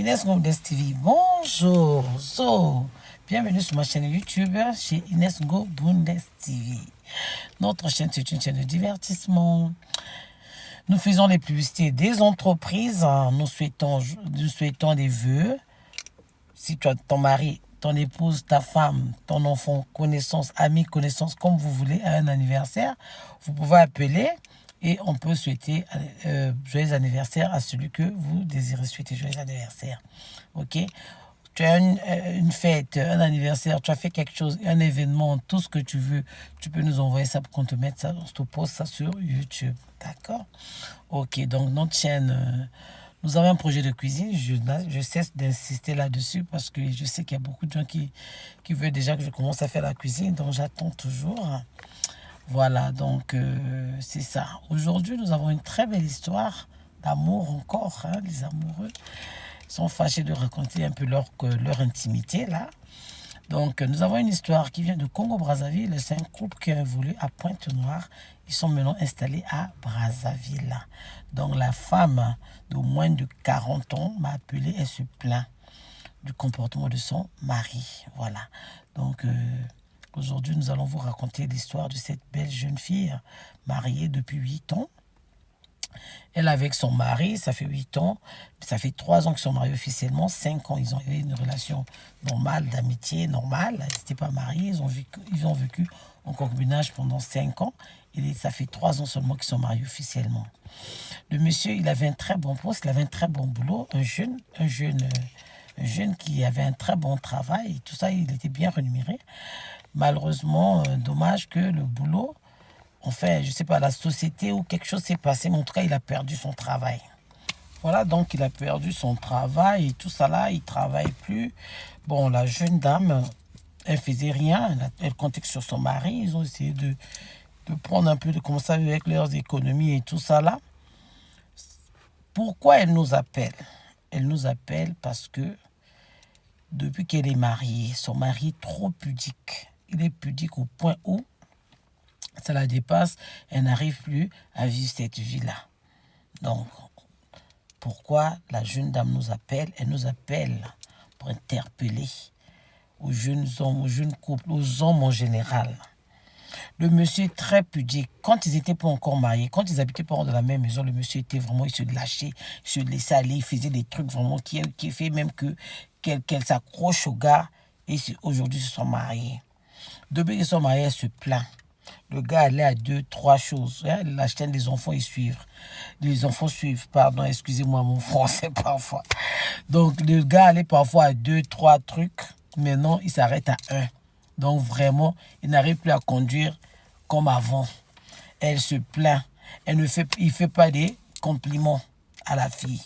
Inès Ngobundes TV, bonjour. Bienvenue sur ma chaîne YouTube chez Inès Ngobundes TV. Notre chaîne, c'est une chaîne de divertissement. Nous faisons les publicités des entreprises. Nous souhaitons des vœux. Si tu as ton mari, ton épouse, ta femme, ton enfant, connaissance, ami, connaissance, comme vous voulez, à un anniversaire, vous pouvez appeler et on peut souhaiter joyeux anniversaire à celui que vous désirez souhaiter joyeux anniversaire. Ok? Tu as une fête, un anniversaire, tu as fait quelque chose, un événement, tout ce que tu veux, tu peux nous envoyer ça pour qu'on te mette ça, on te poste ça sur YouTube. D'accord? Ok, donc notre chaîne, nous avons un projet de cuisine. Je cesse d'insister là-dessus parce que je sais qu'il y a beaucoup de gens qui veulent déjà que je commence à faire la cuisine, donc j'attends toujours. Voilà, donc c'est ça. Aujourd'hui, nous avons une très belle histoire d'amour encore. Hein, les amoureux sont fâchés de raconter un peu leur intimité, là. Donc, nous avons une histoire qui vient de Congo-Brazzaville. C'est un couple qui a évolué à Pointe-Noire. Ils sont maintenant installés à Brazzaville. Donc, la femme de moins de 40 ans m'a appelé et se plaint du comportement de son mari. Voilà. Donc, aujourd'hui, nous allons vous raconter l'histoire de cette belle jeune fille mariée depuis 8 ans. Elle avec son mari, ça fait 8 ans. Ça fait 3 ans qu'ils sont mariés officiellement. 5 ans, ils ont eu une relation normale, d'amitié normale. Ils n'étaient pas mariés. Ils ont vécu en concubinage pendant 5 ans. Et ça fait 3 ans seulement qu'ils sont mariés officiellement. Le monsieur, il avait un très bon poste, il avait un très bon boulot. Un jeune qui avait un très bon travail. Et tout ça, il était bien rémunéré. Malheureusement, dommage que le boulot... Enfin, je ne sais pas, la société ou quelque chose s'est passé, mais en tout cas, il a perdu son travail. Voilà, donc il a perdu son travail et tout ça là, il ne travaille plus. Bon, la jeune dame, elle ne faisait rien, elle comptait sur son mari. Ils ont essayé de prendre un peu, de commencer avec leurs économies et tout ça là. Pourquoi elle nous appelle? Elle nous appelle parce que depuis qu'elle est mariée, son mari est trop pudique. Il est pudique au point où ça la dépasse, elle n'arrive plus à vivre cette vie-là. Donc, pourquoi la jeune dame nous appelle? Elle nous appelle pour interpeller aux jeunes hommes, aux jeunes couples, aux hommes en général. Le monsieur est très pudique. Quand ils n'étaient pas encore mariés, quand ils habitaient pas dans la même maison, le monsieur était vraiment, il se lâchait, il se laissait aller, il faisait des trucs vraiment qui fait même qu'elle s'accroche au gars et aujourd'hui ils se sont mariés. Depuis qu'ils sont mariés, elle se plaint. Le gars allait à 2, 3 choses. Hein? La chaîne des enfants, ils suivent. Les enfants suivent, pardon, excusez-moi mon français parfois. Donc, le gars allait parfois à 2, 3 trucs. Maintenant, il s'arrête à 1. Donc, vraiment, il n'arrive plus à conduire comme avant. Elle se plaint. Il ne fait pas des compliments à la fille.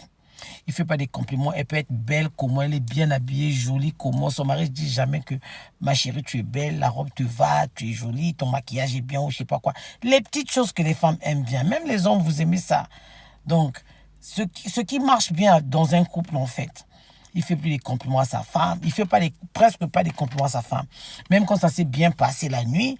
Il ne fait pas des compliments. Elle peut être belle comment, elle est bien habillée, jolie comment. Son mari ne dit jamais que ma chérie, tu es belle, la robe te va, tu es jolie, ton maquillage est bien ou je ne sais pas quoi. Les petites choses que les femmes aiment bien. Même les hommes, vous aimez ça. Donc, ce qui marche bien dans un couple, en fait, il ne fait plus des compliments à sa femme. Il ne fait presque pas des compliments à sa femme. Même quand ça s'est bien passé la nuit,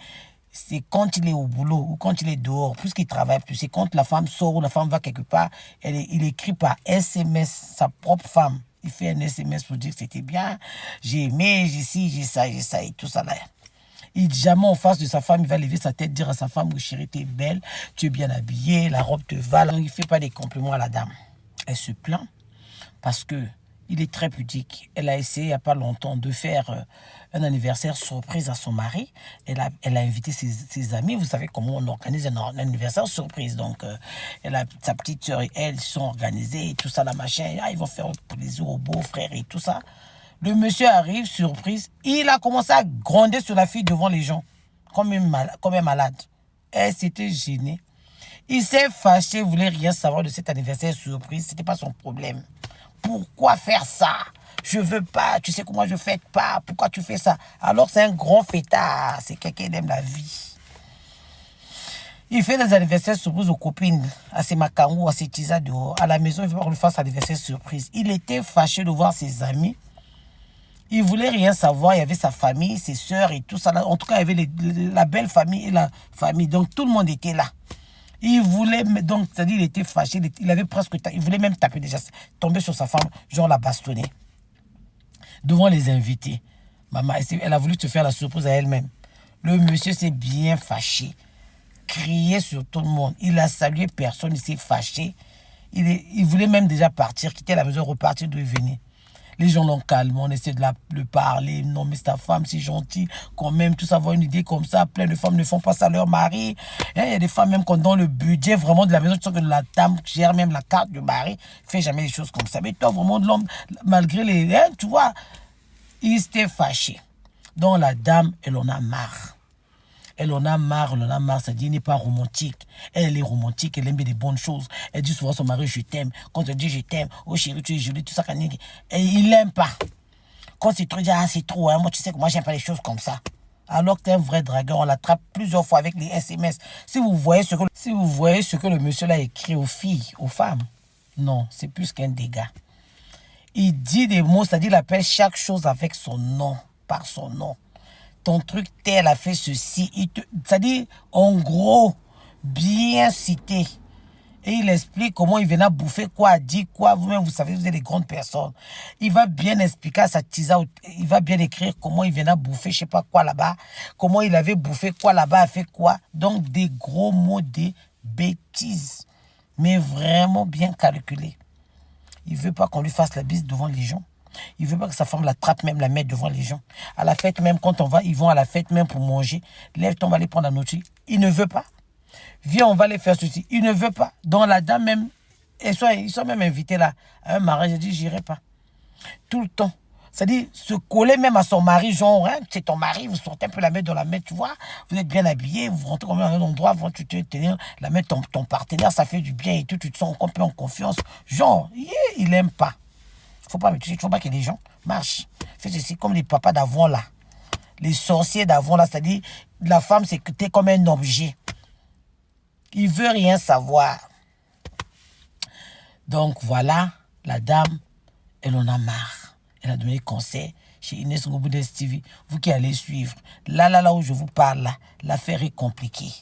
c'est quand il est au boulot ou quand il est dehors, puisqu'il travaille plus. C'est quand la femme sort ou la femme va quelque part, il écrit par SMS sa propre femme. Il fait un SMS pour dire que c'était bien, j'ai aimé, j'ai ci, j'ai ça et tout ça là. Il jamais en face de sa femme, il va lever sa tête, dire à sa femme, chérie, tu es belle, tu es bien habillée, la robe te va. Donc il ne fait pas des compliments à la dame. Elle se plaint parce que il est très pudique. Elle a essayé il n'y a pas longtemps de faire un anniversaire surprise à son mari. Elle a invité ses amis. Vous savez comment on organise un anniversaire surprise. Donc, sa petite soeur et elle sont organisées et tout ça, la machin. Ah, ils vont faire plaisir au beau-frère et tout ça. Le monsieur arrive, surprise. Il a commencé à gronder sur la fille devant les gens, comme un malade. Elle s'était gênée. Il s'est fâché, il ne voulait rien savoir de cet anniversaire surprise. Ce n'était pas son problème. Pourquoi faire ça? Je veux pas, tu sais comment je fête pas, pourquoi tu fais ça? Alors c'est un grand fêtard, c'est quelqu'un qui aime la vie. Il fait des anniversaires surprises aux copines, à ses macangous, à ses tisas dehors. À la maison, il veut qu'on lui fasse un anniversaire surprise. Il était fâché de voir ses amis. Il voulait rien savoir, il y avait sa famille, ses sœurs et tout ça. En tout cas, il y avait la belle famille et la famille, donc tout le monde était là. Il voulait, donc, c'est-à-dire, il était fâché, il avait presque, il voulait même taper déjà, tomber sur sa femme, genre la bastonner, devant les invités. Maman, elle a voulu se faire la surprise à elle-même. Le monsieur s'est bien fâché, crié sur tout le monde. Il a salué personne, il s'est fâché. Il voulait même déjà partir, quitter la maison, repartir d'où il venait. Les gens l'ont calmé, on essaie de le parler. Non, mais ta femme, c'est gentil. Quand même, tous avoir une idée comme ça. Plein de femmes ne font pas ça à leur mari. Il y a des femmes même qui ont dans le budget vraiment de la maison. Tu sais que la dame gère même la carte du mari. Ne fait jamais des choses comme ça. Mais toi, vraiment, de l'homme, malgré les... tu vois, il s'était fâché. Donc la dame, elle en a marre. Elle en a marre, ça dit, elle n'est pas romantique. Elle est romantique, elle aime des bonnes choses. Elle dit souvent à son mari, je t'aime. Quand elle dit je t'aime, oh chérie, tu es jolie, tout ça. Et il l'aime pas. Quand c'est trop, il dit, ah, c'est trop, hein. Moi, tu sais que moi, j'aime pas les choses comme ça. Alors que t'es un vrai dragueur, on l'attrape plusieurs fois avec les SMS. Si vous voyez ce que le monsieur l'a écrit aux filles, aux femmes, non, c'est plus qu'un dégât. Il dit des mots, c'est-à-dire, il appelle chaque chose avec son nom, par son nom. Ton truc tel a fait ceci. C'est-à-dire, en gros, bien cité. Et il explique comment il venait bouffer quoi, dit quoi. Vous-même, vous savez, vous êtes des grandes personnes. Il va bien expliquer à sa tisa, il va bien écrire comment il venait bouffer, je sais pas quoi là-bas. Comment il avait bouffé quoi là-bas, a fait quoi. Donc, des gros mots, des bêtises. Mais vraiment bien calculés. Il veut pas qu'on lui fasse la bise devant les gens. Il veut pas que sa femme l'attrape, même la mette devant les gens. À la fête même, quand on va, ils vont à la fête même pour manger. Lève-toi, on va aller prendre la nourriture. Il ne veut pas. Viens, on va aller faire ceci. Il ne veut pas. Donc la dame même, ils sont même invités là à un mariage. Elle dit, j'irai pas. Tout le temps. C'est-à-dire, se coller même à son mari, genre, hein, c'est ton mari, vous sortez un peu la mettre dans la main, tu vois. Vous êtes bien habillé, vous rentrez comme dans un endroit, avant tu te tenir, la main ton partenaire, ça fait du bien et tout, tu te sens un peu en confiance. Genre, il n'aime pas. Faut pas me toucher, il faut pas que les gens marchent. C'est comme les papas d'avant là. Les sorciers d'avant là, c'est-à-dire, la femme, c'est que tu es comme un objet. Il veut rien savoir. Donc voilà, la dame, elle en a marre. Elle a donné conseil chez Inès Ngoboudes TV. Vous qui allez suivre. Là où je vous parle, là, l'affaire est compliquée.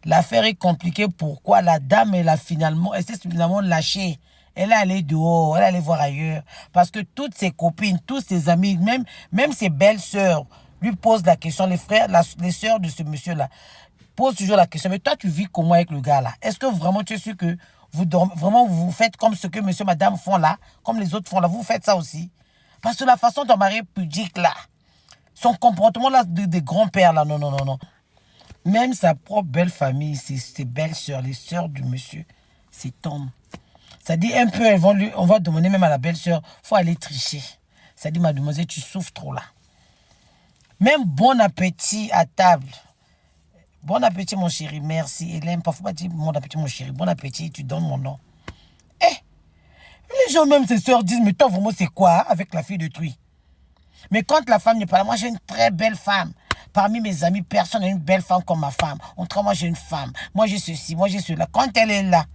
L'affaire est compliquée. Pourquoi la dame, elle s'est finalement lâchée. Elle est allée dehors, elle est allée voir ailleurs. Parce que toutes ses copines, tous ses amis, même ses belles-sœurs, lui posent la question. Les frères, les sœurs de ce monsieur-là posent toujours la question. Mais toi, tu vis comment avec le gars-là? Est-ce que vraiment tu es sûr que vraiment vous faites comme ce que monsieur, madame font là, comme les autres font là? Vous faites ça aussi? Parce que la façon dont mari est pudique là, son comportement là de grand-père là, non. Même sa propre belle famille, ses belles-sœurs, les sœurs du monsieur, c'est homme. Ça dit un peu, on va demander même à la belle-sœur, il faut aller tricher. Ça dit, mademoiselle, tu souffres trop là. Même bon appétit à table. Bon appétit, mon chéri, merci. Il n'aime pas, faut pas dire bon appétit, mon chéri. Bon appétit, tu donnes mon nom. Les gens, même ses sœurs, disent, mais toi, vraiment, c'est quoi hein, avec la fille de Truy? Mais quand la femme n'est pas là, moi, j'ai une très belle femme. Parmi mes amis, personne n'a une belle femme comme ma femme. Moi, j'ai une femme. Moi, j'ai ceci, moi, j'ai cela. Quand elle est là,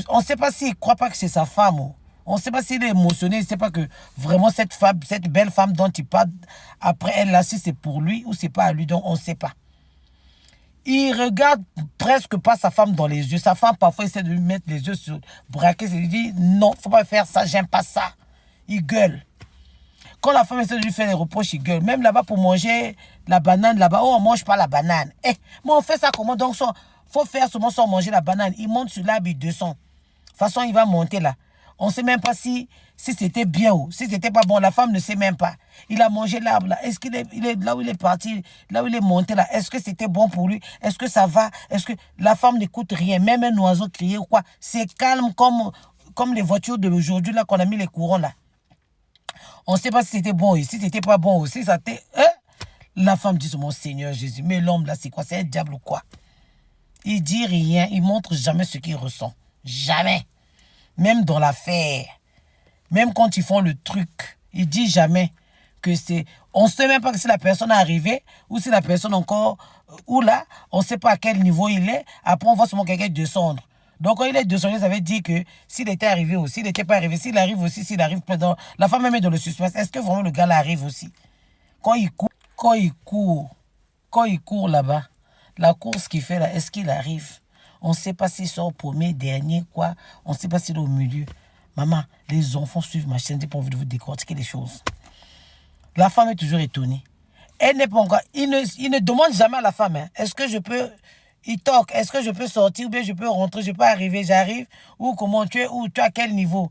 on ne sait pas s'il ne croit pas que c'est sa femme. Oh. On ne sait pas s'il est émotionné. Il ne sait pas que vraiment cette belle femme dont il parle, après elle, là, si c'est pour lui ou c'est pas à lui, donc on ne sait pas. Il regarde presque pas sa femme dans les yeux. Sa femme, parfois, essaie de lui mettre les yeux sur braquer. Il lui dit, non, faut pas faire ça, j'aime pas ça. Il gueule. Quand la femme essaie de lui faire des reproches, il gueule. Même là-bas, pour manger la banane, là-bas, oh, on ne mange pas la banane. Mais on fait ça comment? Donc, faut faire seulement sans manger la banane. Il monte sur l'arbre, il descend. De toute façon, il va monter là. On ne sait même pas si c'était bien ou si c'était pas bon. La femme ne sait même pas. Il a mangé l'arbre là. Est-ce qu'il est là où il est parti, là où il est monté là? Est-ce que c'était bon pour lui? Est-ce que ça va? Est-ce que la femme n'écoute rien? Même un oiseau crier ou quoi? C'est calme comme les voitures d'aujourd'hui là qu'on a mis les courants là. On ne sait pas si c'était bon ou si c'était pas bon aussi. Ça la femme dit, mon Seigneur Jésus, mais l'homme là, c'est quoi? C'est un diable ou quoi? Il dit rien, il montre jamais ce qu'il ressent. Jamais. Même dans l'affaire. Même quand ils font le truc, il dit jamais que c'est... On ne sait même pas si la personne est arrivée ou si la personne encore... Ou là, on ne sait pas à quel niveau il est. Après, on voit seulement quelqu'un descendre. Donc, quand il est descendu, ça veut dire que s'il était arrivé ou s'il n'était pas arrivé, s'il arrive aussi, s'il arrive plein dans... La femme même est dans le suspense. Est-ce que vraiment le gars là arrive aussi? Quand il court là-bas, la course qu'il fait là, est-ce qu'il arrive? On ne sait pas s'il sort premier, dernier, quoi. On ne sait pas s'il est au milieu. Maman, les enfants suivent ma chaîne pour envie de vous décortiquer les choses. La femme est toujours étonnée. Elle n'est pas encore... Il ne demande jamais à la femme, hein, est-ce que je peux... Il toque, est-ce que je peux sortir ou bien je peux rentrer, je peux arriver, j'arrive, ou comment tu es, ou tu es à quel niveau.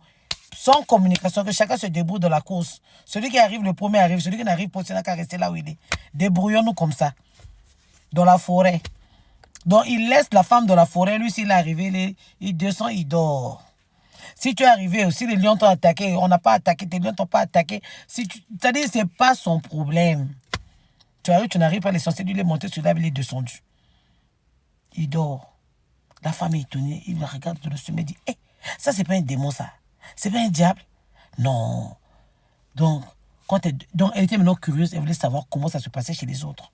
Sans communication, que chacun se débrouille dans la course. Celui qui arrive le premier arrive, celui qui n'arrive pas, c'est n'a qu'à rester là où il est. Débrouillons-nous comme ça, dans la forêt. Donc il laisse la femme dans la forêt, lui s'il est arrivé, il descend, il dort. Si tu es arrivé aussi, les lions t'ont attaqué, on n'a pas attaqué, tes lions t'ont pas attaqué. C'est-à-dire, ce n'est pas son problème. Tu arrives, tu n'arrives pas, l'essentiel, lui, il est monté sur là, il est descendu. Il dort. La femme est étonnée, il le regarde de le sommet, il dit, hé, ça, c'est pas un démon, ça. C'est pas un diable. Non. Donc, elle était maintenant curieuse, elle voulait savoir comment ça se passait chez les autres.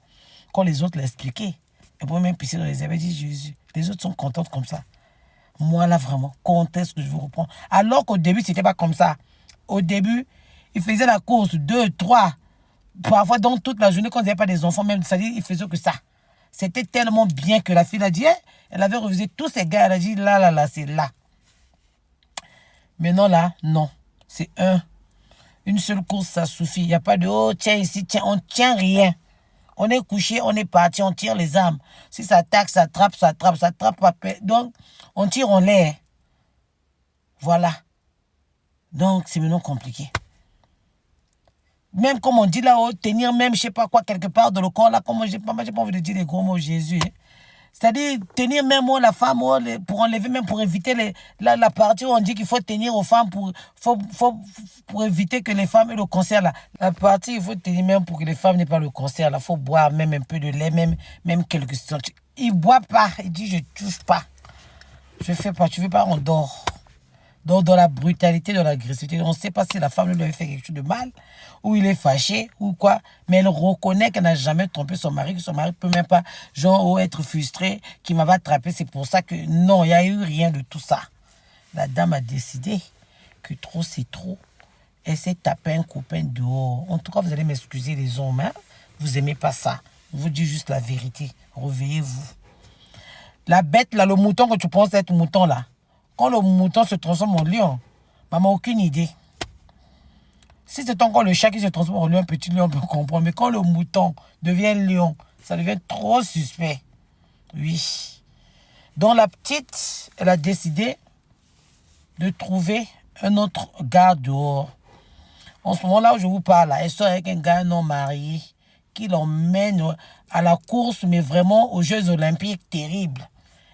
Quand les autres l'expliquaient, elle pouvait même pisser dans les yeux, elle dit, Jésus, les autres sont contentes comme ça. Moi, là, vraiment, quand est-ce que je vous reprends? Alors qu'au début, c'était pas comme ça. Au début, il faisait la course 2, 3. Parfois, dans toute la journée, quand il n'y avait pas des enfants, même, c'est-à-dire, il faisait que ça. C'était tellement bien que la fille a dit, elle avait revisé tous ces gars, elle a dit, là, c'est là. Maintenant, là, non. C'est une seule course, ça suffit. Il n'y a pas de, oh, tiens ici, tiens, on ne tient rien. On est couché, on est parti, on tire les armes. Si ça attaque, ça attrape, ça attrape pas. Donc, on tire en l'air. Voilà. Donc, c'est maintenant compliqué. Même comme on dit là, tenir même, je ne sais pas quoi, quelque part dans le corps, là, comme j'ai pas envie de dire les gros mots Jésus. Hein. C'est-à-dire, tenir même la femme, pour enlever, même pour éviter la partie où on dit qu'il faut tenir aux femmes pour éviter que les femmes aient le cancer. Là. La partie, il faut tenir même pour que les femmes n'aient pas le cancer. Il faut boire même un peu de lait, même quelques centimètres. Il ne boit pas. Il dit, je ne touche pas. Je ne fais pas. Tu ne veux pas, on dort. Donc, dans la brutalité, dans l'agressivité, on ne sait pas si la femme lui avait fait quelque chose de mal, ou il est fâché, ou quoi. Mais elle reconnaît qu'elle n'a jamais trompé son mari, que son mari ne peut même pas, genre, être frustré, qu'il m'avait attrapé. C'est pour ça que, non, il n'y a eu rien de tout ça. La dame a décidé que trop, c'est trop. Elle s'est tapé un copain dehors. En tout cas, vous allez m'excuser, les hommes, hein? Vous n'aimez pas ça. Je vous dis juste la vérité. Réveillez-vous. La bête, là, le mouton que tu penses être mouton, là, quand le mouton se transforme en lion, maman, aucune idée. Si c'est encore le chat qui se transforme en lion, un petit lion, on peut comprendre. Mais quand le mouton devient lion, ça devient trop suspect. Oui. Donc la petite, elle a décidé de trouver un autre gars dehors. En ce moment-là où je vous parle, elle sort avec un gars non marié qui l'emmène à la course, mais vraiment aux Jeux Olympiques terribles.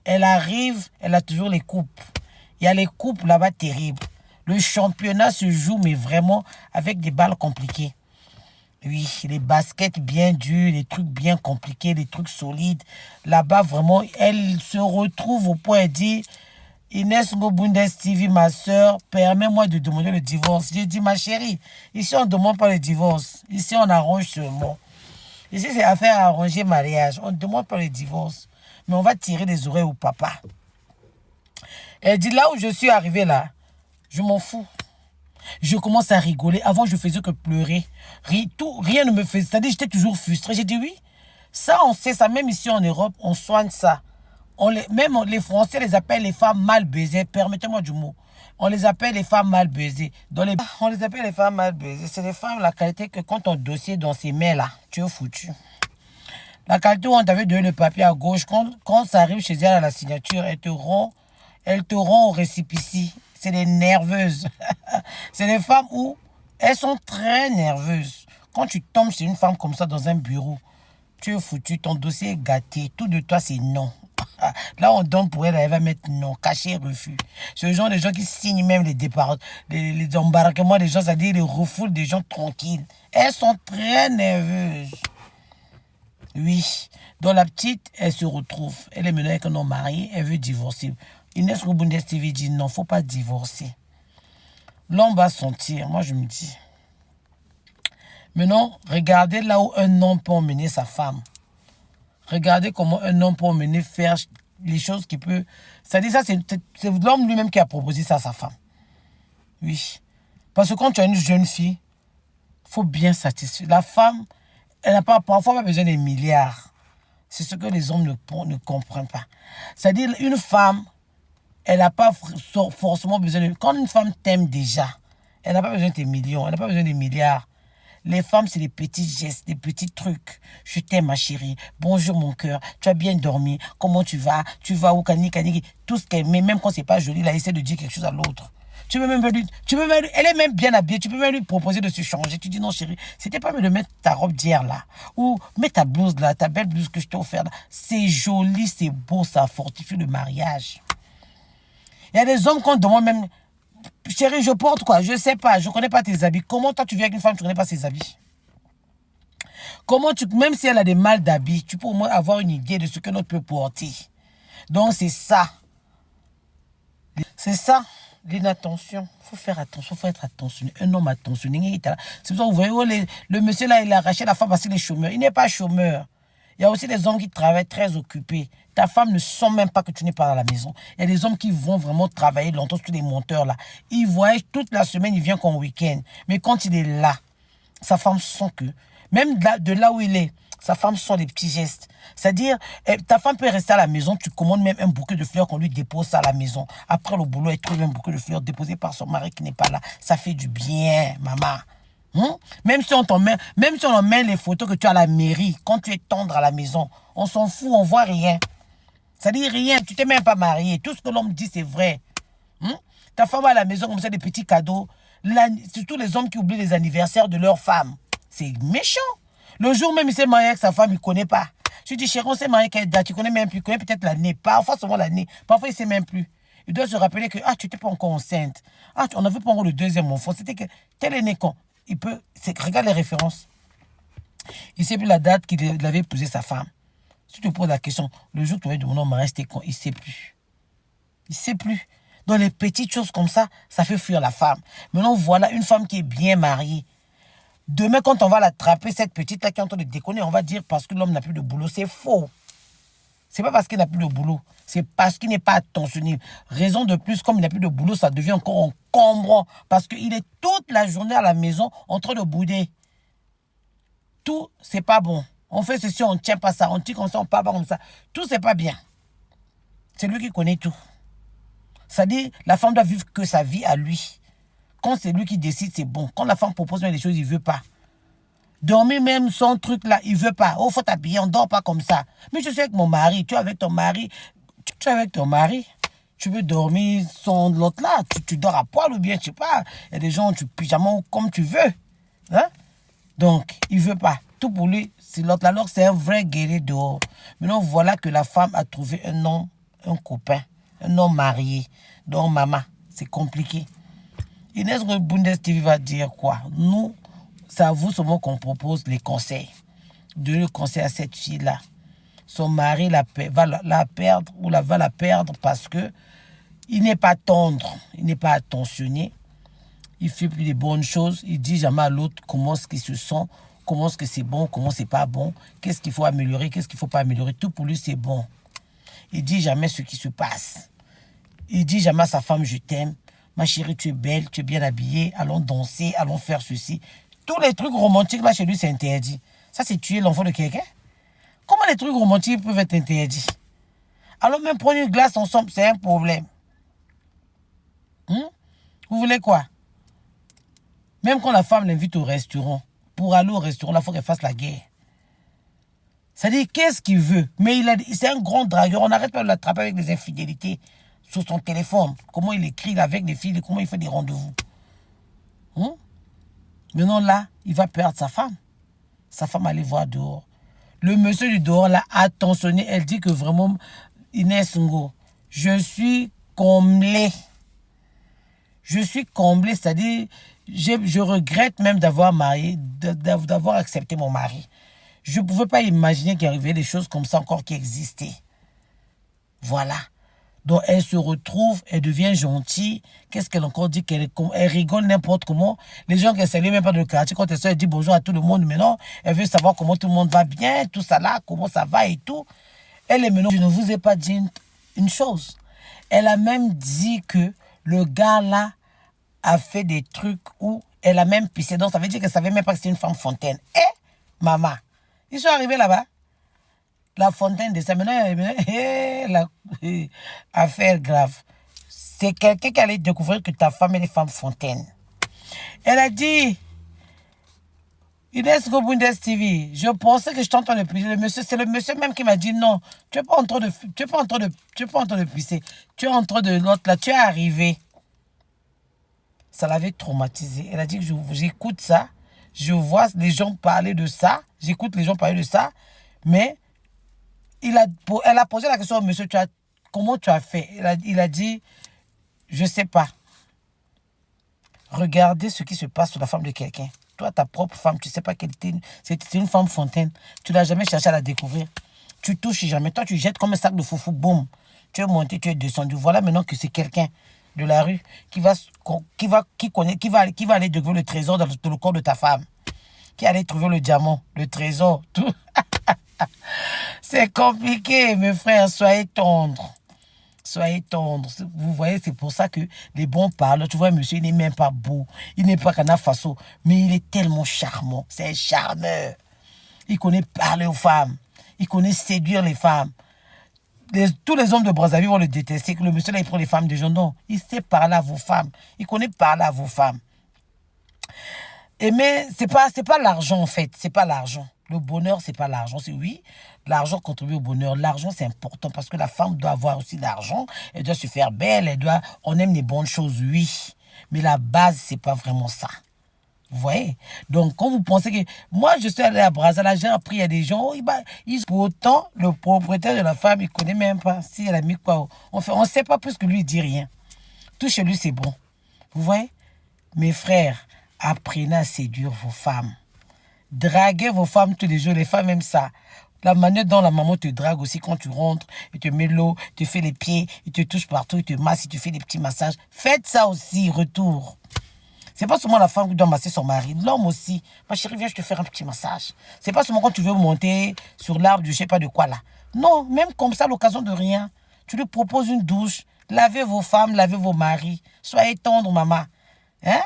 Elle arrive, elle a toujours les coupes. Il y a les coupes là-bas terribles. Le championnat se joue, mais vraiment avec des balles compliquées. Oui, les baskets bien durs, les trucs bien compliqués, les trucs solides. Là-bas, vraiment, elle se retrouve au point de dire, Inès Ngobundes TV, ma soeur, permets-moi de demander le divorce. J'ai dit, ma chérie, ici, on ne demande pas le divorce. Ici, on arrange seulement. Ici, c'est affaire à arranger mariage. On ne demande pas le divorce. Mais on va tirer les oreilles au papa. Elle dit, là où je suis arrivée là, je m'en fous. Je commence à rigoler. Avant, je faisais que pleurer. Rien ne me faisait. C'est-à-dire, j'étais toujours frustrée. J'ai dit, oui, ça, on sait ça. Même ici en Europe, on soigne ça. Même les Français les appellent les femmes mal baisées. Permettez-moi du mot. On les appelle les femmes mal baisées. On les appelle les femmes mal baisées. C'est les femmes, la qualité que quand ton dossier dans ses mains là, tu es foutu. La qualité où on t'avait donné le papier à gauche, quand ça arrive chez elle à la signature, elle te rend au récépissé. C'est des nerveuses. C'est des femmes où elles sont très nerveuses. Quand tu tombes chez une femme comme ça dans un bureau, tu es foutu, ton dossier est gâté, tout de toi c'est non. Là on donne pour elle, elle va mettre non, caché, refus. C'est le genre de gens qui signent même les départs, les embarquements des gens, c'est-à-dire les refoulent des gens tranquilles. Elles sont très nerveuses. Oui. Donc la petite, elle se retrouve. Elle est menée avec un homme marié, elle veut divorcer. Inès Ngobundes TV dit non, il ne faut pas divorcer. L'homme va sentir, moi je me dis. Maintenant, regardez là où un homme peut emmener sa femme. Regardez comment un homme peut emmener faire les choses qui peut... C'est-à-dire ça, c'est l'homme lui-même qui a proposé ça à sa femme. Oui. Parce que quand tu as une jeune fille, il faut bien satisfaire. La femme, elle n'a pas, parfois pas besoin des milliards. C'est ce que les hommes ne comprennent pas. C'est-à-dire, une femme, elle n'a pas forcément besoin de... Quand une femme t'aime déjà, elle n'a pas besoin de tes millions, elle n'a pas besoin des milliards. Les femmes, c'est des petits gestes, des petits trucs. Je t'aime, ma chérie. Bonjour, mon cœur. Tu as bien dormi. Comment tu vas? Tu vas où? Kani. Tout ce qu'elle met, même quand c'est pas joli, là, elle essaie de dire quelque chose à l'autre. Elle est même bien habillée. Tu peux même lui proposer de se changer. Tu dis non, chérie, c'était pas mieux de mettre ta robe d'hier là. Ou mets ta blouse là, ta belle blouse que je t'ai offerte là. C'est joli, c'est beau, ça fortifie le mariage. Il y a des hommes qu'on demande même, chérie, je porte quoi? Je sais pas, je connais pas tes habits. Comment toi tu viens avec une femme, tu connais pas ses habits? Comment même si elle a des mal d'habits, tu peux au moins avoir une idée de ce que l'autre peut porter. Donc c'est ça. C'est ça. L'inattention, il faut faire attention, il faut être attentionné. Un homme attentionné, c'est pour ça que vous voyez, oh, le monsieur là, il a arraché la femme parce qu'il est chômeur. Il n'est pas chômeur. Il y a aussi des hommes qui travaillent très occupés. Ta femme ne sent même pas que tu n'es pas à la maison. Il y a des hommes qui vont vraiment travailler longtemps, tous les monteurs là. Ils voyagent toute la semaine, il vient qu'en week-end. Mais quand il est là, sa femme sent que, même de là où il est, sa femme sent les petits gestes. C'est-à-dire, ta femme peut rester à la maison, tu commandes même un bouquet de fleurs qu'on lui dépose à la maison. Après le boulot, elle trouve un bouquet de fleurs déposé par son mari qui n'est pas là. Ça fait du bien, maman. Même si on emmène les photos que tu as à la mairie, quand tu es tendre à la maison, on s'en fout, on voit rien. Ça dit rien, tu t'es même pas marié. Tout ce que l'homme dit, c'est vrai. Ta femme à la maison, comme ça, des petits cadeaux. Surtout les hommes qui oublient les anniversaires de leur femme. C'est méchant. Le jour même, il s'est marié avec sa femme, il ne connaît pas. Je dis, chérie, on s'est marié quelle date? Tu connais même plus. Tu connais peut-être l'année. Parfois, seulement l'année. Parfois, il ne sait même plus. Il doit se rappeler que, tu n'étais pas encore enceinte. On n'avait pas encore le deuxième enfant. C'était que tel est né quand. Regarde les références. Il ne sait plus la date qu'il avait épousé sa femme. Si tu te poses la question, le jour où tu vas demander au mariage, c'était quand? Il ne sait plus. Il ne sait plus. Dans les petites choses comme ça, ça fait fuir la femme. Maintenant, voilà une femme qui est bien mariée. Demain, quand on va l'attraper, cette petite-là qui est en train de déconner, on va dire parce que l'homme n'a plus de boulot. C'est faux. C'est pas parce qu'il n'a plus de boulot. C'est parce qu'il n'est pas attentionné. Raison de plus, comme il n'a plus de boulot, ça devient encore encombrant. Parce qu'il est toute la journée à la maison en train de bouder. Tout, c'est pas bon. On fait ceci, on ne tient pas ça. On tire comme ça, on parle pas comme ça. Tout, c'est pas bien. C'est lui qui connaît tout. Ça dit, la femme doit vivre que sa vie à lui. Quand c'est lui qui décide, c'est bon. Quand la femme propose même des choses, il ne veut pas. Dormir même son truc là, il ne veut pas. Oh, faut t'habiller, on ne dort pas comme ça. Mais je suis avec mon mari, tu es avec ton mari. Tu es avec ton mari. Tu veux dormir sans l'autre là. Tu dors à poil ou bien, je sais pas. Il y a des gens, tu pyjama comme tu veux. Hein? Donc, il ne veut pas. Tout pour lui, c'est l'autre là. Alors, c'est un vrai guerrier dehors. Maintenant, voilà que la femme a trouvé un homme, un copain, un homme marié. Donc, maman, c'est compliqué. Inès Bundes TV va dire quoi? Nous, c'est à vous seulement qu'on propose les conseils. De le conseil à cette fille-là. Son mari va la perdre ou va la perdre parce que il n'est pas tendre, il n'est pas attentionné. Il fait plus de bonnes choses. Il dit jamais à l'autre comment est-ce qu'il se sent, comment est-ce que c'est bon, comment c'est pas bon, qu'est-ce qu'il faut améliorer, qu'est-ce qu'il faut pas améliorer. Tout pour lui, c'est bon. Il dit jamais ce qui se passe. Il dit jamais à sa femme, je t'aime. Ma chérie, tu es belle, tu es bien habillée, allons danser, allons faire ceci. Tous les trucs romantiques, là, chez lui, c'est interdit. Ça, c'est tuer l'enfant de quelqu'un. Comment les trucs romantiques peuvent être interdits? Alors, même prendre une glace ensemble, c'est un problème. Vous voulez quoi? Même quand la femme l'invite au restaurant, pour aller au restaurant, il faut qu'elle fasse la guerre. C'est-à-dire, qu'est-ce qu'il veut? Mais c'est un grand dragueur. On n'arrête pas de l'attraper avec des infidélités sur son téléphone. Comment il écrit avec les filles, comment il fait des rendez-vous. Maintenant là, il va perdre sa femme. Sa femme allait voir dehors. Le monsieur du dehors l'a attentionné. Elle dit que vraiment, Inès Ngo, je suis comblée. Je suis comblée, c'est-à-dire, je regrette même d'avoir d'avoir accepté mon mari. Je ne pouvais pas imaginer qu'il y avait des choses comme ça encore qui existaient. Voilà. Donc, elle se retrouve, elle devient gentille. Qu'est-ce qu'elle encore dit? Elle rigole n'importe comment. Les gens qui ne savent même pas de le quartier, quand elle dit bonjour à tout le monde, mais non, elle veut savoir comment tout le monde va bien, tout ça là, comment ça va et tout. Elle est maintenant. Je ne vous ai pas dit une chose. Elle a même dit que le gars là a fait des trucs où elle a même pissé. Donc, ça veut dire qu'elle ne savait même pas que c'était une femme fontaine. Eh, maman, ils sont arrivés là-bas. La fontaine de ça. Maintenant, affaire grave. C'est quelqu'un qui allait découvrir que ta femme est une femme fontaine. Elle a dit, Inès Gobundes TV, je pensais que je t'entends de pisser. C'est le monsieur même qui m'a dit non, tu n'es pas en train de pisser. Tu es en train de l'autre là, tu es arrivé. Ça l'avait traumatisé. Elle a dit que j'écoute ça, je vois les gens parler de ça, j'écoute les gens parler de ça, mais elle a posé la question au monsieur, comment tu as fait? Il a dit, je ne sais pas. Regardez ce qui se passe sur la femme de quelqu'un. Toi, ta propre femme, tu ne sais pas qu'elle était c'est une femme fontaine. Tu n'as jamais cherché à la découvrir. Tu touches jamais. Toi, tu jettes comme un sac de foufou, boum. Tu es monté, tu es descendu. Voilà maintenant que c'est quelqu'un de la rue qui va aller découvrir le trésor dans le corps de ta femme. Qui allait trouver le diamant, le trésor, tout. C'est compliqué, mes frères. Soyez tendres. Soyez tendres. Vous voyez, c'est pour ça que les bons parlent. Tu vois, monsieur, il n'est même pas beau. Il n'est pas Kana Faso. Mais il est tellement charmant. C'est un charmeur. Il connaît parler aux femmes. Il connaît séduire les femmes. Tous les hommes de Brazzaville vont le détester. Que le monsieur, là, il prend les femmes des gens. Non, il sait parler à vos femmes. Il connaît parler à vos femmes. Mais c'est pas l'argent, en fait. C'est pas l'argent. Le bonheur, c'est pas l'argent. C'est oui, l'argent contribue au bonheur. L'argent, c'est important parce que la femme doit avoir aussi l'argent. Elle doit se faire belle. On aime les bonnes choses, oui. Mais la base, c'est pas vraiment ça. Vous voyez? Donc, quand vous pensez que... Moi, je suis allé à Brazzaville, j'ai appris, il y a des gens... Pour autant, le propriétaire de la femme, il ne connaît même pas si elle a mis quoi. On ne sait pas plus que lui, il dit rien. Tout chez lui, c'est bon. Vous voyez? Mes frères, apprenez à séduire vos femmes. Draguez vos femmes tous les jours. Les femmes aiment ça. La manière dont la maman te drague aussi quand tu rentres, il te met l'eau, il te fait les pieds, il te touche partout, il te masse, il te fait des petits massages. Faites ça aussi, retour. C'est pas seulement la femme qui doit masser son mari, l'homme aussi. Ma chérie, viens, je te faire un petit massage. C'est pas seulement quand tu veux monter sur l'arbre du je sais pas de quoi là. Non, même comme ça, l'occasion de rien. Tu lui proposes une douche. Lavez vos femmes, lavez vos maris. Soyez tendre, maman. Hein?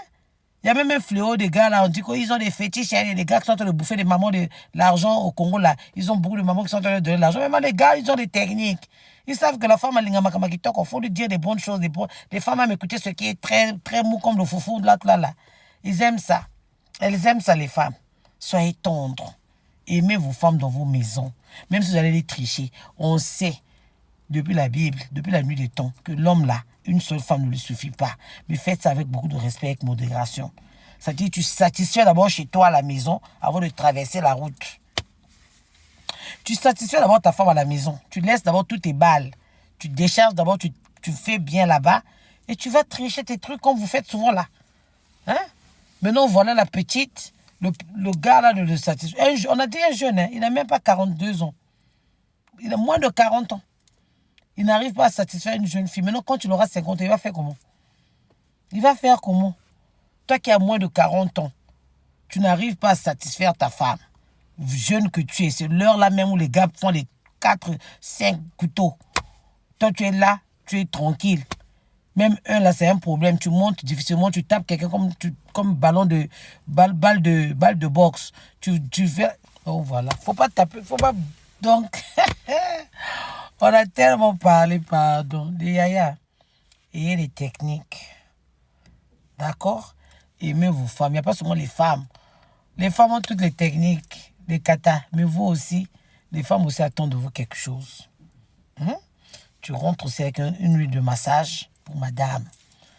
Il y a même un fléau des gars là, on dit qu'ils ont des fétiches, il y a des gars qui sont en train de bouffer des mamans de l'argent au Congo là. Ils ont beaucoup de mamans qui sont en train de donner de l'argent. Même les gars, ils ont des techniques. Ils savent que la femme a l'ingamakitok, il faut lui dire des bonnes choses. Les femmes aiment écouter ce qui est très, très mou comme le foufou là. Ils aiment ça. Elles aiment ça, les femmes. Soyez tendres. Aimez vos femmes dans vos maisons. Même si vous allez les tricher. On sait, depuis la Bible, depuis la nuit des temps, que l'homme là, une seule femme ne lui suffit pas. Mais faites ça avec beaucoup de respect, avec modération. C'est-à-dire, tu satisfais d'abord chez toi à la maison avant de traverser la route. Tu satisfais d'abord ta femme à la maison. Tu laisses d'abord toutes tes balles. Tu décharges d'abord, tu fais bien là-bas. Et tu vas tricher tes trucs comme vous faites souvent là. Hein? Maintenant, voilà la petite. Le gars là de le satisfaire. On a dit un jeune, hein, il n'a même pas 42 ans. Il a moins de 40 ans. Il n'arrive pas à satisfaire une jeune fille. Maintenant, quand tu l'auras 50 ans, il va faire comment? Il va faire comment? Toi qui as moins de 40 ans, tu n'arrives pas à satisfaire ta femme. Jeune que tu es, c'est l'heure là même où les gars font les 4, 5 couteaux. Toi, tu es là, tu es tranquille. Même un là, c'est un problème. Tu montes difficilement, tu tapes quelqu'un comme balle de boxe. Tu fais... Oh voilà, faut pas taper, faut pas... Donc... On a tellement parlé, pardon, des yaya. Ayez les techniques. D'accord? Aimez vos femmes. Il n'y a pas seulement les femmes. Les femmes ont toutes les techniques, les katas. Mais vous aussi, les femmes aussi attendent de vous quelque chose. Tu rentres aussi avec une huile de massage pour madame.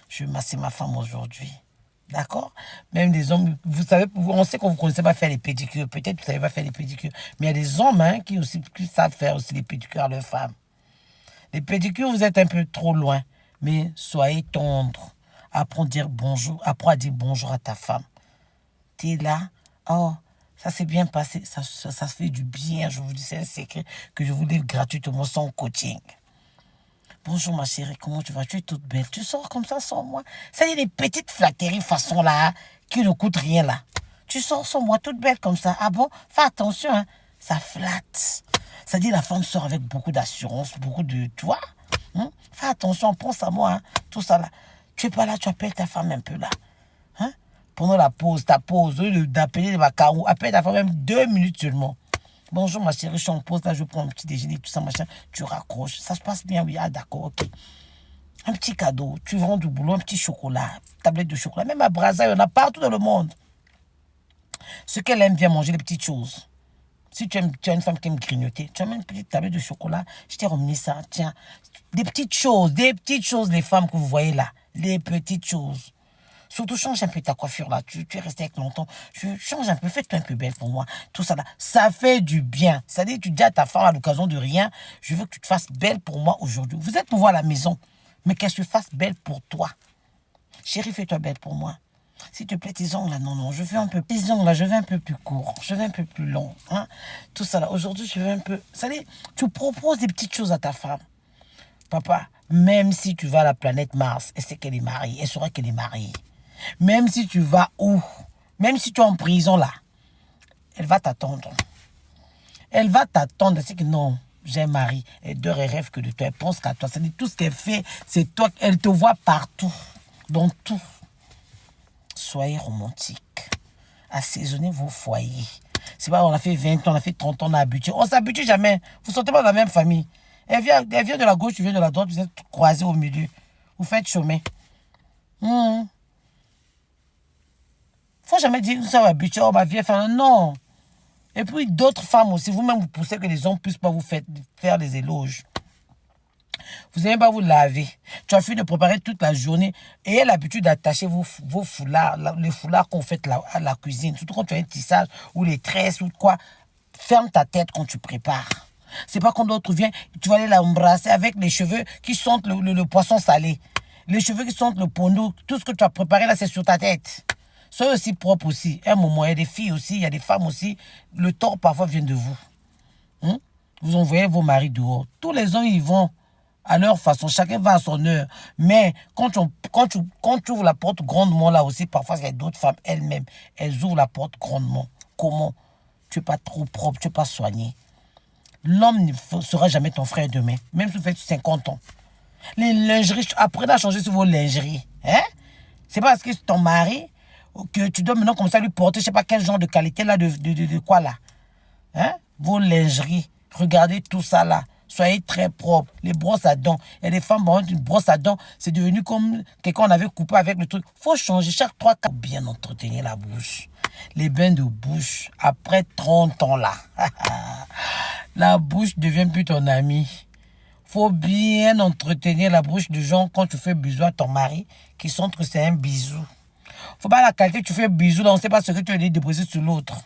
Je vais masser ma femme aujourd'hui. D'accord? Même des hommes, vous savez, on sait que vous ne connaissez pas faire les pédicures. Peut-être que vous ne savez pas faire les pédicures. Mais il y a des hommes qui savent faire aussi les pédicures à leurs femmes. Les pédicures, vous êtes un peu trop loin. Mais soyez tendre. Apprends à dire bonjour. Apprends à dire bonjour à ta femme. Tu es là. Oh, ça s'est bien passé. Ça fait du bien. Je vous dis, c'est un secret que je vous livre gratuitement sans coaching. Bonjour ma chérie, comment tu vas? Tu es toute belle. Tu sors comme ça sans moi. Ça y est, des petites flatteries façon là, qui ne coûtent rien là. Tu sors sans moi, toute belle comme ça. Ah bon? Fais attention, hein. Ça flatte. Ça dit la femme sort avec beaucoup d'assurance, beaucoup de... Tu vois? Fais attention, pense à moi, hein. Tout ça là. Tu es pas là, tu appelles ta femme un peu là. Pendant la pause, ta pause, au lieu d'appeler les macarons, appelle ta femme même 2 minutes seulement. Bonjour ma chérie, je suis en pause, là je prends un petit déjeuner, tout ça, machin. Tu raccroches, ça se passe bien, oui, ah d'accord, ok. Un petit cadeau, tu vends du boulot, un petit chocolat, tablette de chocolat. Même à Brazza, il y en a partout dans le monde. Ce qu'elle aime bien manger, les petites choses. Si tu as une femme qui aime grignoter, tu as une petite tablette de chocolat, je t'ai remis ça, tiens. Des petites choses, les femmes que vous voyez là. Les petites choses. Surtout, change un peu ta coiffure là. Tu es resté avec longtemps. Change un peu, fais-toi un peu belle pour moi. Tout ça là, ça fait du bien. C'est-à-dire, tu dis à ta femme à l'occasion de rien, je veux que tu te fasses belle pour moi aujourd'hui. Vous êtes pour voir à la maison, mais qu'elle se fasse belle pour toi. Chérie, fais-toi belle pour moi. S'il te plaît, tes ongles là, non, je veux un peu. Tes ongles là, je veux un peu plus court, je veux un peu plus long. Hein? Tout ça là, aujourd'hui, je veux un peu. C'est-à-dire, tu proposes des petites choses à ta femme. Papa, même si tu vas à la planète Mars, elle sait qu'elle est mariée, elle saura qu'elle est mariée. Même si tu vas où, même si tu es en prison là, elle va t'attendre. Elle va t'attendre, c'est que non, j'ai un mari, elle dort et rêve que de toi, elle pense qu'à toi. C'est-à-dire, tout ce qu'elle fait, c'est toi, elle te voit partout, dans tout. Soyez romantique. Assaisonnez vos foyers. C'est pas on a fait 20 ans, on a fait 30 ans, on a habitué. On ne s'habitue jamais. Vous ne sortez pas de la même famille. Elle vient de la gauche, tu viens de la droite, vous êtes croisés au milieu. Vous faites chemin. Faut jamais dire que ça va habituer, oh ma vieille femme. Non. Et puis d'autres femmes aussi, vous-même vous poussez que les hommes ne puissent pas vous faire des éloges. Vous n'aimez pas vous laver. Tu as fini de préparer toute la journée. Et elle a l'habitude d'attacher vos foulards, les foulards qu'on fait à la cuisine. Surtout quand tu as un tissage ou les tresses ou quoi. Ferme ta tête quand tu prépares. C'est pas quand l'autre vient, tu vas aller l'embrasser avec les cheveux qui sentent le poisson salé. Les cheveux qui sentent le pondou. Tout ce que tu as préparé là, c'est sur ta tête. Soyez aussi propre aussi. Un moment, il y a des filles aussi, il y a des femmes aussi. Le tort parfois vient de vous. Vous envoyez vos maris dehors. Tous les hommes, ils vont à leur façon. Chacun va à son heure. Mais quand tu ouvres la porte grandement là aussi, parfois il y a d'autres femmes elles-mêmes. Elles ouvrent la porte grandement. Comment? Tu n'es pas trop propre, tu n'es pas soigné. L'homme ne sera jamais ton frère demain. Même si vous faites 50 ans. Les lingeries, apprenez à changer sur vos lingeries. Hein? C'est pas parce que c'est ton mari que tu dois maintenant comme ça lui porter, je sais pas quel genre de qualité là, de quoi là. Hein? Vos lingeries, regardez tout ça là. Soyez très propre. Les brosses à dents. Il y a des femmes, bon, une brosse à dents, c'est devenu comme quelqu'un on avait coupé avec le truc. Faut changer chaque 3-4. Bien entretenir la bouche. Les bains de bouche, après 30 ans là. La bouche devient plus ton ami. Faut bien entretenir la bouche de gens quand tu fais bisou à ton mari, qui sentent que c'est un bisou. Faut pas la qualité, tu fais un bisou, là, on ne sait pas ce que tu as déposé sur l'autre.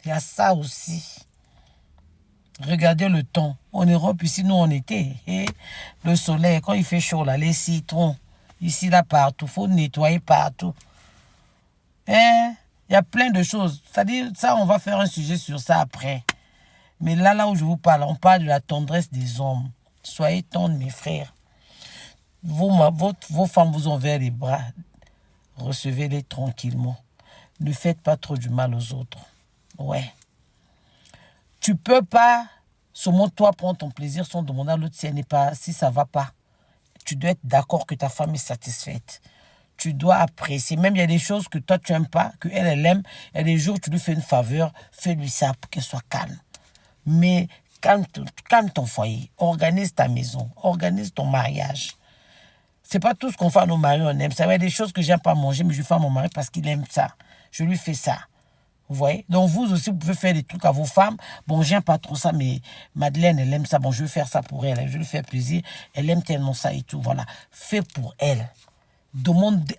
Il y a ça aussi. Regardez le temps. En Europe, ici, nous, on était. Et le soleil, quand il fait chaud, là, les citrons, ici, là, partout. Il faut nettoyer partout. Hein? Il y a plein de choses. C'est-à-dire, ça, on va faire un sujet sur ça après. Mais là où je vous parle, on parle de la tendresse des hommes. Soyez tendres, mes frères. Vos femmes vous ont ouvert les bras. Recevez-les tranquillement. Ne faites pas trop du mal aux autres. Ouais. Tu peux pas, seulement toi, prendre ton plaisir sans demander à l'autre si ça va pas. Tu dois être d'accord que ta femme est satisfaite. Tu dois apprécier. Même il y a des choses que toi, tu n'aimes pas, qu'elle aime. Il y a des jours où tu lui fais une faveur, fais-lui ça pour qu'elle soit calme. Mais calme ton foyer. Organise ta maison. Organise ton mariage. C'est pas tout ce qu'on fait à nos maris, on aime ça. Il y a des choses que j'aime pas manger, mais je fais à mon mari parce qu'il aime ça. Je lui fais ça. Vous voyez? Donc vous aussi, vous pouvez faire des trucs à vos femmes. Bon, j'aime pas trop ça, mais Madeleine, elle aime ça. Bon, je vais faire ça pour elle. Je vais lui faire plaisir. Elle aime tellement ça et tout. Voilà. Fais pour elle.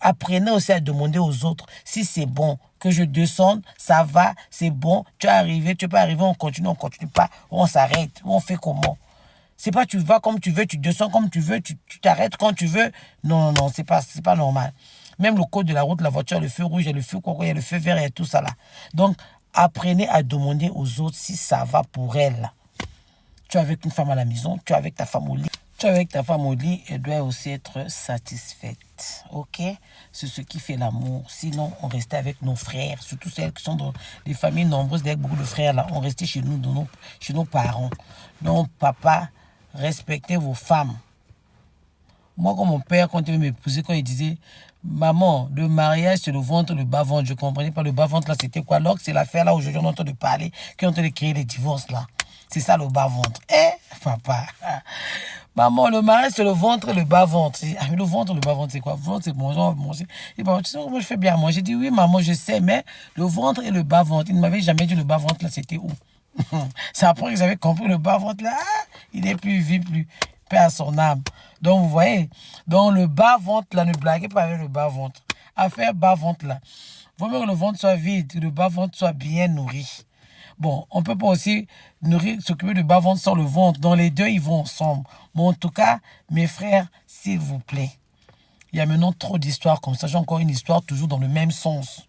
Apprenez aussi à demander aux autres si c'est bon. Que je descende, ça va, c'est bon. Tu es arrivé, tu peux arriver, on continue pas. On s'arrête. On fait comment? C'est pas tu vas comme tu veux, tu descends comme tu veux, tu t'arrêtes quand tu veux. Non, c'est pas normal. Même le code de la route, la voiture, le feu rouge, il y a le feu coco, il y a le feu vert et tout ça là. Donc, apprenez à demander aux autres si ça va pour elle. Tu es avec une femme à la maison, tu es avec ta femme au lit. Tu es avec ta femme au lit, elle doit aussi être satisfaite. Ok? C'est ce qui fait l'amour. Sinon, on restait avec nos frères, surtout celles qui sont dans les familles nombreuses avec beaucoup de frères là. On restait chez nous, chez nos parents. Donc, papa, respectez vos femmes. Moi, comme mon père, quand il m'épousait, quand il disait, Maman, le mariage, c'est le ventre, le bas-ventre. Je ne comprenais pas le bas-ventre, là, c'était quoi? Alors que c'est l'affaire, là, aujourd'hui, on est en train de parler, qui est en train de créer les divorces, là. C'est ça, le bas-ventre. Eh, papa. Maman, le mariage, c'est le ventre et le bas-ventre. Ah, mais le ventre, le bas-ventre, c'est quoi? Le ventre, c'est manger. Et bah, tu sais, moi, je fais bien manger. J'ai dit, oui, maman, je sais, mais le ventre et le bas-ventre. Il ne m'avait jamais dit le bas-ventre, là, c'était où? C'est après que j'avais compris le bas-ventre, là. Ah, il n'est plus, il vit plus. Paix à son âme. Donc, vous voyez, dans le bas-ventre, là, ne blaguez pas avec le bas-ventre. Affaire bas-ventre, là. Vaut mieux que le ventre soit vide, que le bas-ventre soit bien nourri. Bon, on ne peut pas aussi s'occuper du bas-ventre sans le ventre. Dans les deux, ils vont ensemble. Bon, en tout cas, mes frères, s'il vous plaît, il y a maintenant trop d'histoires comme ça. J'ai encore une histoire toujours dans le même sens.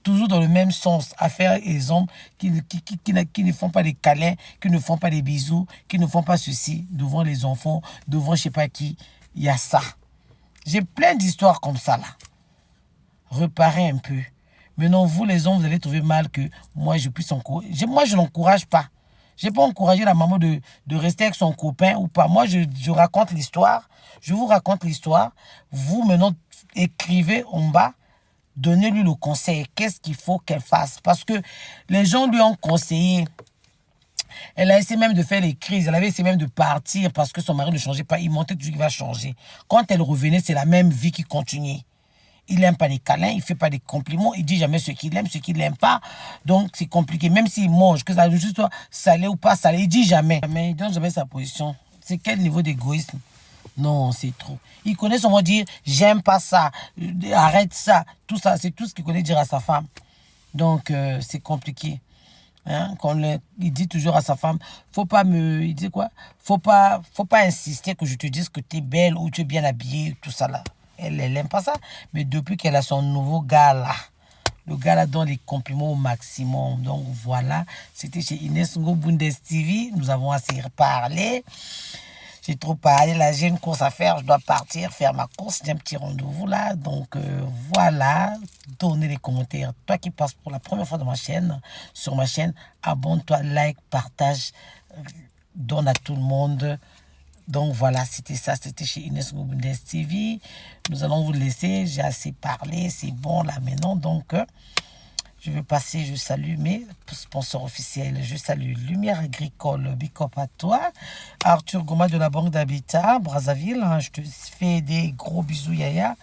Toujours dans le même sens. Affaire les hommes qui ne font pas des câlins, qui ne font pas des bisous, qui ne font pas ceci devant les enfants, devant je ne sais pas qui. Il y a ça. J'ai plein d'histoires comme ça, là. Reparez un peu. Maintenant, vous, les hommes, vous allez trouver mal que moi, je puisse encourager. Moi, je n'encourage pas. Je n'ai pas encouragé la maman de rester avec son copain ou pas. Moi, je raconte l'histoire. Je vous raconte l'histoire. Vous, maintenant, écrivez en bas. Donnez-lui le conseil. Qu'est-ce qu'il faut qu'elle fasse? Parce que les gens lui ont conseillé. Elle a essayé même de faire les crises. Elle avait essayé même de partir parce que son mari ne changeait pas. Il montait toujours qu'il va changer. Quand elle revenait, c'est la même vie qui continuait. Il n'aime pas les câlins, il ne fait pas des compliments, il dit jamais ce qu'il aime, ce qu'il n'aime pas. Donc, c'est compliqué. Même s'il mange, que ça juste soit salé ou pas salé, il dit jamais. Mais il donne jamais sa position. C'est quel niveau d'égoïsme? Non, c'est trop. Il connaît son mot dire, j'aime pas ça, arrête ça. Tout ça, c'est tout ce qu'il connaît dire à sa femme. Donc, c'est compliqué. Hein? Il dit toujours à sa femme, il dit quoi? Faut pas insister que je te dise que tu es belle ou tu es bien habillée, tout ça là. Elle n'aime pas ça. Mais depuis qu'elle a son nouveau gars là, le gars là donne les compliments au maximum. Donc voilà, c'était chez Inès Ngo Bundes TV. Nous avons assez parlé. J'ai trop parlé. Là, j'ai une course à faire. Je dois partir faire ma course. J'ai un petit rendez-vous là. Donc voilà. Donnez les commentaires. Toi qui passes pour la première fois sur ma chaîne, abonne-toi, like, partage, donne à tout le monde. Donc voilà, c'était ça, c'était chez Inès Ngo Bundes TV. Nous allons vous laisser, j'ai assez parlé, c'est bon là maintenant. Donc, je vais passer, je salue mes sponsors officiels. Je salue Lumière Agricole, Big Up à toi. Arthur Goma de la Banque d'Habitat, Brazzaville, je te fais des gros bisous Yaya.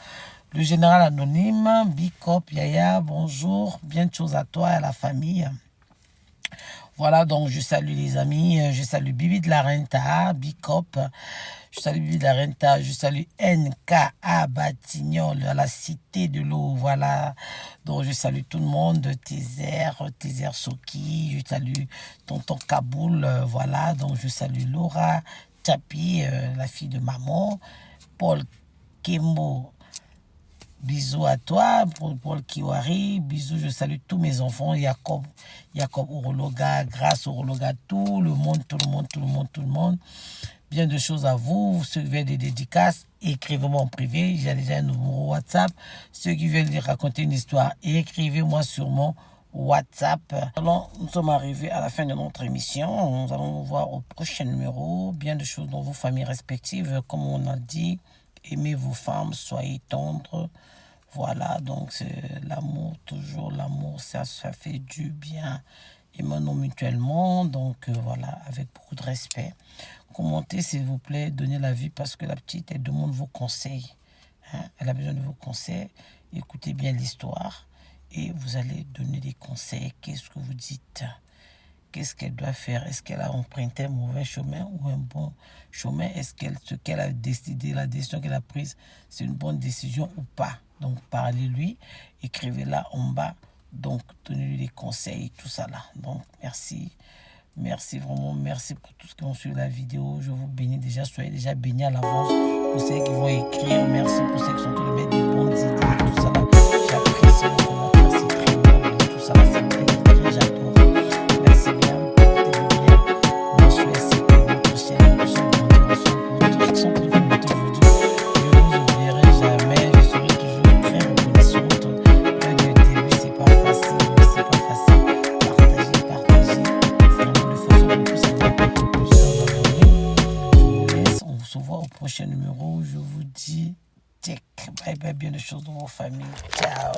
Le Général Anonyme, Big Up Yaya, bonjour, bien de choses à toi et à la famille. Voilà, donc je salue les amis, je salue Bibi de la Renta, Big Up, je salue Bibi de la Renta, je salue NKA Batignolles, à la Cité de l'Eau, voilà. Donc je salue tout le monde, Tézer Soki, je salue Tonton Kaboul, voilà. Donc je salue Laura Chapi, la fille de maman, Paul Kembo. Bisous à toi, Paul Kiwari. Bisous, je salue tous mes enfants. Jacob Orologa, Grâce Orologa, tout le monde. Bien de choses à vous. Ceux qui veulent des dédicaces, écrivez-moi en privé. J'ai déjà un numéro WhatsApp. Ceux qui veulent raconter une histoire, écrivez-moi sur mon WhatsApp. Alors, nous sommes arrivés à la fin de notre émission. Nous allons vous voir au prochain numéro. Bien de choses dans vos familles respectives. Comme on a dit, aimez vos femmes, soyez tendres. Voilà, donc c'est l'amour, toujours l'amour, ça fait du bien. Aimons-nous mutuellement, donc voilà, avec beaucoup de respect. Commentez s'il vous plaît, donnez la vie parce que la petite, elle demande vos conseils. Hein? Elle a besoin de vos conseils. Écoutez bien l'histoire et vous allez donner des conseils. Qu'est-ce que vous dites? Qu'est-ce qu'elle doit faire? Est-ce qu'elle a emprunté un mauvais chemin ou un bon chemin? Est-ce ce qu'elle a décidé, la décision qu'elle a prise, c'est une bonne décision ou pas? Donc, parlez-lui, écrivez-la en bas. Donc, donnez-lui des conseils, tout ça là. Donc, merci. Merci vraiment, merci pour tout ce qui ont suivi la vidéo. Je vous bénis déjà, soyez déjà bénis à l'avance. Pour ceux qui vont écrire, merci pour ceux qui sont en train de mettre des bonnes idées, tout ça là. J'apprécie vos commentaires, c'est très bon. Tout ça là, c'est très, j'adore. Merci bien, portez-vous bien. Bonsoir, c'était une prochaine émission de tous ceux qui sont privés de notre aujourd'hui. Je ne vous oublierai jamais, je serai toujours très reconnaissante. Le début, c'est pas facile, mais c'est pas facile. Partagez. Vraiment, de façon de plus savoir plusieurs abonnés. Je vous laisse, on se voit au prochain numéro. Je vous dis check. Bye bye, bien de choses dans vos familles. Ciao.